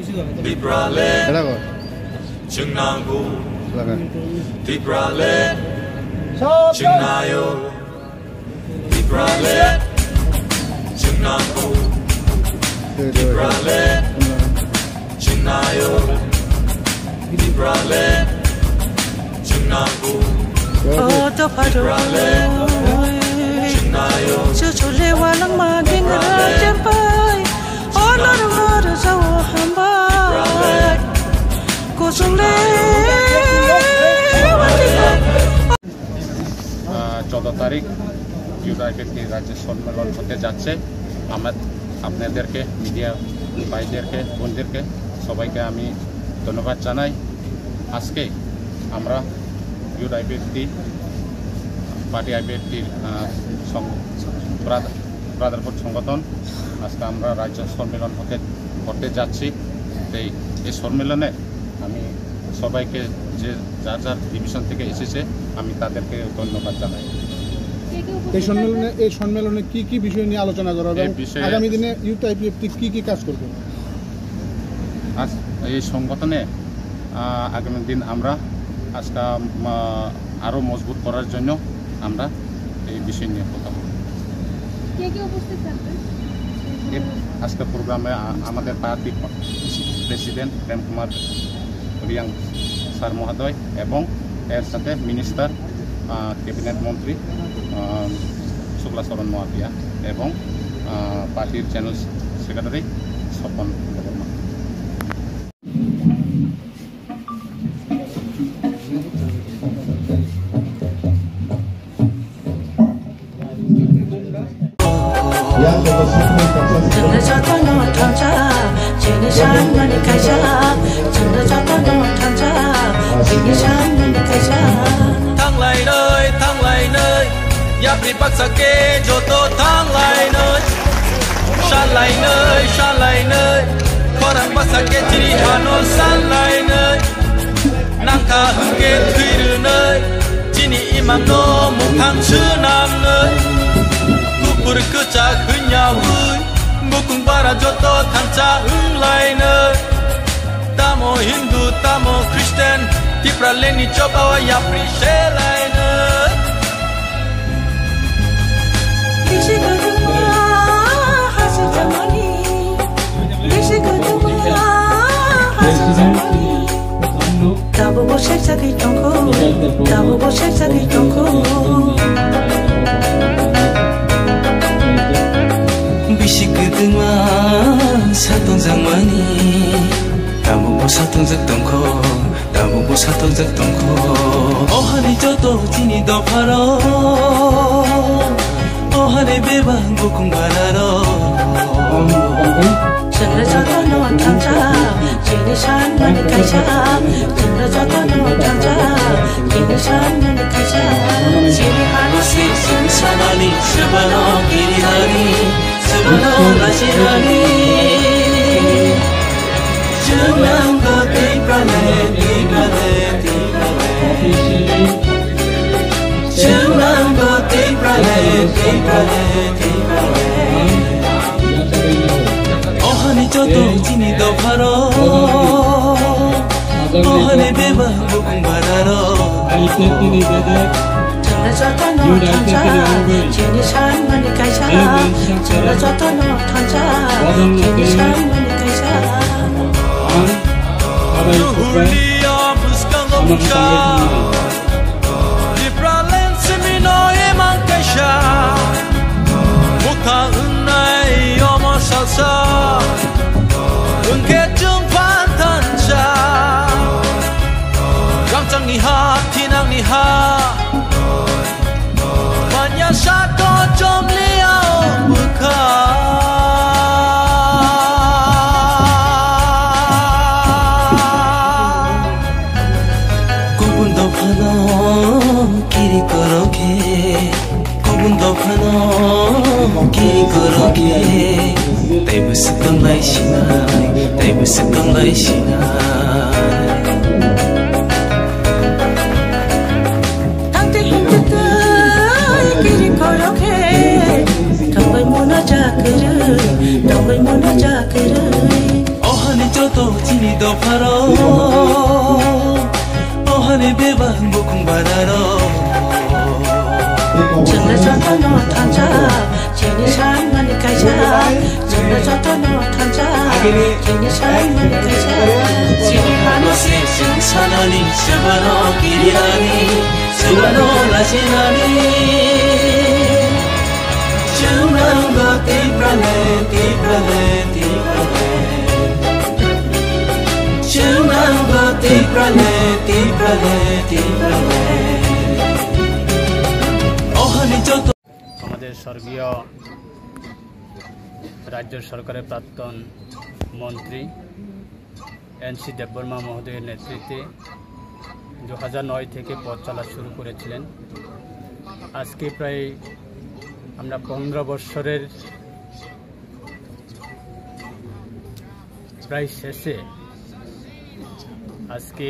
Silakan. চৌদ্দ তারিখ United রাজ্য সম্মেলন হতে যাচ্ছে। আপনাদেরকে মিডিয়া ভাইদেরকে বোনদেরকে সবাইকে আমি ধন্যবাদ জানাই। আজকে আমরা ইউআইপিএফটি পার্টি আইপিএফটির ব্রাদারহুড সংগঠন আজকে আমরা রাজ্য সম্মেলন করতে যাচ্ছি। এই সম্মেলনে আমি সবাইকে যে যার যার ডিভিশন থেকে এসেছে আমি তাদেরকে ধন্যবাদ জানাই। এই সম্মেলনে কি কি বিষয় নিয়ে আলোচনা করা হবে, আগামী দিনে ইউআইপিএফটি কি কাজ করবে? এই সংগঠনে আগামী দিন আমরা আজকে আরও মজবুত করার জন্য আমরা এই বিষয় নিয়ে কথা বলব। আজকে প্রোগ্রামে আমাদের পার্টি প্রেসিডেন্ট প্রেম কুমার রিয়াং স্যার মহোদয় এবং এর সাথে মিনিস্টার ক্যাবিনেট মন্ত্রী শুক্লা শরণ মহাতিয়া এবং পার্টির general secretary Swapan Barma. Yapri paksake joto thang lai nơi san lai nơi khorang paksake chiri hano san lai nơi nang tha hungke thir nơi chini imam no muk thang chư nam nơi kupur kecha khunya hui bukung bara joto thang cha hung lai nơi tamo hindu tamo christian tipra leni chobawa yapri she lai nơi Tabu boshek sagi tongko, tabu boshek sagi tongko. Bishik kedua satong zamani, tabu bo satong jak tongko, tabu bo satong jak tongko. Oh hari joto jini do pharo, oh hari bebang bukung bararo. Chundra joto no thangcha, chini shan mani kaisa. Chundra joto no thangcha, chini shan mani kaisa. Chini hani si chini sanani, sebano kiri hani, sebano nasi hani. Junang go tiprale, tiprale, tiprale. Junang go tiprale, tiprale, tiprale. Ohani joto jini do pharo, ohani beba bukung bararo. Chundra joto no thangcha, chini shan mani kaisa. Chundra joto no thangcha, chini shan mani kaisa. Yuhulia buskang gomcha, Libralen semino emang kaisa. Mukha unai yomo salsa. Ungke jumpan tanca Ramcang ni ha, tinang ni ha Manya satu jom liao buka Kubun do phano kiri koroke Kubun do phano kiri koroke Tay busukang lai sinay, tay busukang lai sinay. Tangte kuntatay kiri koroke, tambay mo na jakere, tambay mo na jakere. Oh hani joto joto chini do pharo ohane bebang bukung bararo chunna joto no thanja chini san mani kaisa chunna joto no thanja chini san mani kaisa chini hano se sing sanani sabano kirani sabano lajinani chunna te prale আমাদের স্বর্গীয় রাজ্য সরকারের প্রাক্তন মন্ত্রী NC Debbarma মহোদয়ের নেতৃত্বে 2009 থেকে পথ চলা শুরু করেছিলেন। আজকে প্রায় আমরা 15 বছরের প্রায় শেষে আজকে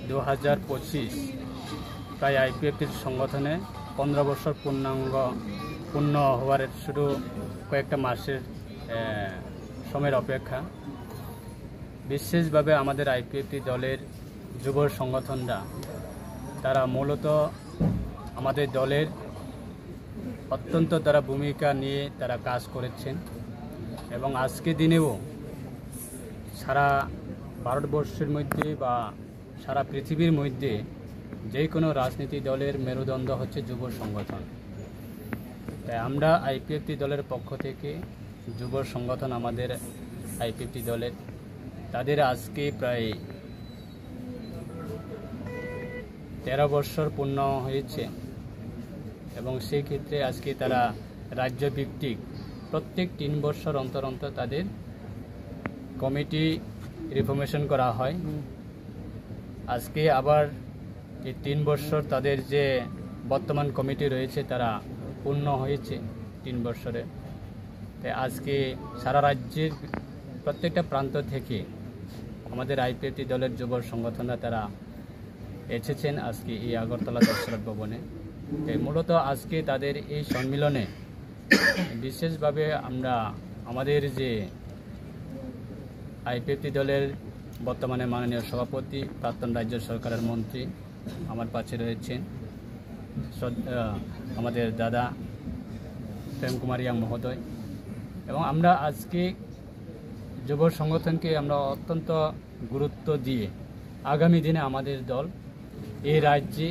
2025 প্রায় আইপিএফটির সংগঠনে 15 বছর পূর্ণ হওয়ার শুধু কয়েকটা মাসের সময়ের অপেক্ষা। বিশেষভাবে আমাদের আইপিএফটি দলের যুব সংগঠনরা তারা মূলত আমাদের দলের অত্যন্ত তারা ভূমিকা নিয়ে তারা কাজ করেছেন এবং আজকে দিনেও সারা ভারতবর্ষের মধ্যে বা সারা পৃথিবীর মধ্যে যে কোনো রাজনীতি দলের মেরুদণ্ড হচ্ছে যুব সংগঠন। তাই আমরা আইপিএফটি দলের পক্ষ থেকে যুব সংগঠন আমাদের আইপিএফটি দলের তাদের আজকে প্রায় 13 বছর পূর্ণ হয়েছে এবং সেই ক্ষেত্রে আজকে তারা রাজ্যভিত্তিক প্রত্যেক 3 বছর অন্তর অন্তর তাদের কমিটি রিফর্মেশন করা হয়। আজকে আবার এই 3 বছর তাদের যে বর্তমান কমিটি রয়েছে তারা পূর্ণ হয়েছে 3 বছরে। তাই আজকে সারা রাজ্যের প্রত্যেকটা প্রান্ত থেকে আমাদের আইপিএফটি দলের যুব সংগঠনরা তারা এসেছেন আজকে এই আগরতলা দশরথ ভবনে। মূলত আজকে তাদের এই সম্মেলনে বিশেষভাবে আমরা আমাদের যে আইপিএফটি দলের বর্তমানে মাননীয় সভাপতি প্রাক্তন রাজ্য সরকারের মন্ত্রী আমার পাশে রয়েছেন আমাদের দাদা প্রেম কুমার ইয়াং মহোদয় এবং আমরা আজকে যুব সংগঠনকে আমরা অত্যন্ত গুরুত্ব দিয়ে আগামী দিনে আমাদের দল এই রাজ্যে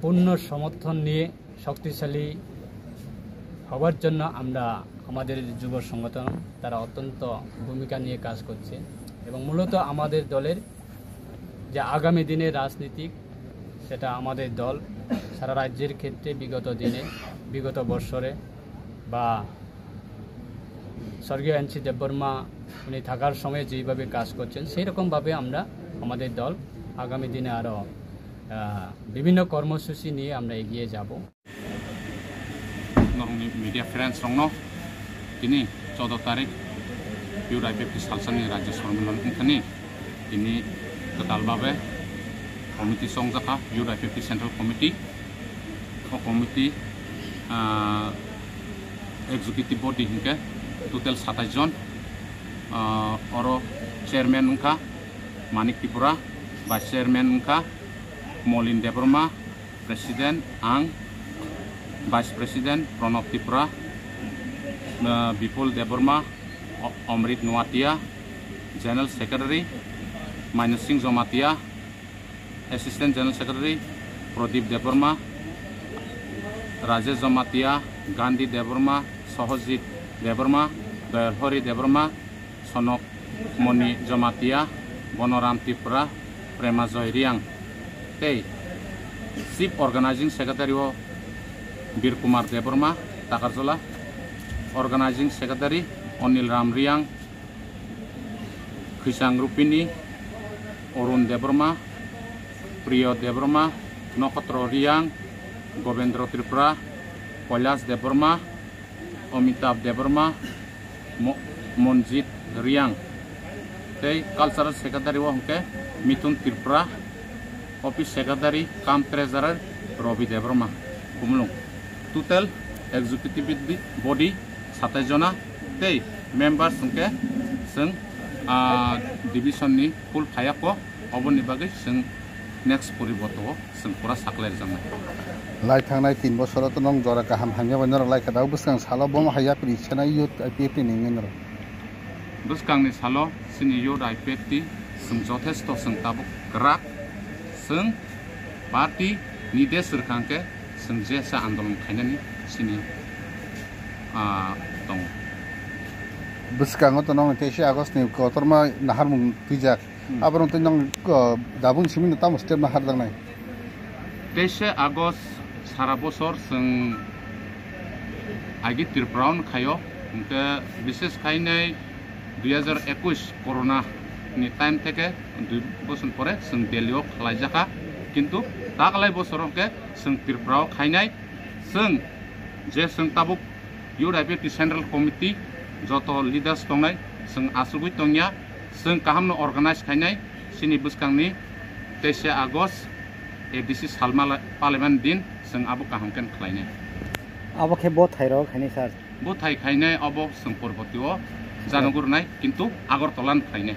পূর্ণ সমর্থন নিয়ে শক্তিশালী হওয়ার জন্য আমরা আমাদের যুব সংগঠন তারা অত্যন্ত ভূমিকা নিয়ে কাজ করছে এবং মূলত আমাদের দলের যে আগামী দিনের রাজনীতিক সেটা আমাদের দল সারা রাজ্যের ক্ষেত্রে বিগত বছরে বা স্বর্গীয় এনসি দেববর্মা উনি থাকার সময় যেইভাবে কাজ করছেন সেই রকমভাবে আমরা আমাদের দল আগামী দিনে আরও বিভিন্ন কর্মসূচি নিয়ে আমরা এগিয়ে যাব। মিডিয়া ফ্রেন্ডস রংনো তিনি 14 তারিখ পিউর আইপিএফটি সালসানি রাজ্য সম্মেলন তিনি তিনি totalভাবে কমিটি সংজাকা পিউর আইপিএফটি সেন্ট্রাল কমিটি ও কমিটি এক্সিকিউটিভ বডি হিংকে টোটাল 27 জন और चेयरमैन उनका मानिक त्रिपुरा वाइस चेयरमैन उनका मलिन देबबर्मा प्रेसिडेंट आं vice president Pranab Tripura Vipul Debbarma Amrit Noatia general secretary माइनस Singh Jamatia assistant general secretary Pradeep Debbarma Rajesh Jamatia Gandhi Debbarma Sahajit Debbarma Dayalhari Debbarma Sanak Mani Jamatia Banram Tripura Prema Jairiang तै chief organising secretary Bir Kumar Debbarma ताकारजला organising secretary Anil Ram Reang खिसांग रुपिनी Arun Debbarma प्रिय देबबर्मा नक्षत्र रियांग गोविंद्र त्रिपुरा कैलाश देबबर्मा अमिताभ देबबर्मा मनजित रियांग तै कल्चरल सेक्रेटरी हमके मिथुन त्रिपुरा ऑफिस सेक्रेटरी काम ट्रेजरर रवि देबबर्मा कुमलुंग टोटल एग्जीक्यूटिव बॉडी 27 जना तै मेम्बार्स हमके जों डिभिजननि फुल फायाखौ अबनि बागै जों नेक्स्ट परिबर्तनआव जों फुरा साख्लाय जानाय लाई थांनाय 3 बोसोरावथ' नों जरा गाहाम हांजाबाय नर लाइक दाउ बुसखां साला बम हाया प्रिसेना युथ आईपीएफटी नेङो नर बुसखांनि साल सिनि युथ आईपीएफटी जों जथेस्थ जों ताबु ग्राक जों पार्टी निदेश सरखारके जों जेसा आन्दोलन खायनानि सिनि दङ बुसखाङावथ' नों 23 आगस्टनि गतरमा नाहार मुं पिजाक आबारथ' नों दाबुन सिमिन ताम स्टेप नाहार दांनाय 23 आगस्ट सारा बोसोर जों आगे त्रिपुरावन खायो उनके विशेष खायनाय 2021 कोरोना नि टाइम থেকে 2 বছর পরে जों दिल्लीआव खालायजाखा किन्तु दागलाय बोसोरके जों त्रिपुराव खायनाय जों जे जों Tabuk youth IPFT central committee जत लिडार्स दंनाय जों आसुगुइ दंया जों काहामनो अर्गानाइज खायनाय सिनि बुसखांनि 23 आगस्ट एडीसी सालमा पार्लियामेंट दिन जों आबो काहामकेन खालायनाय अब के बो थाइरो खायनाय सर बो थाइ खायनाय अब जों परबतियाव जानांगुरनाय किन्तु आगरतलान खायनाय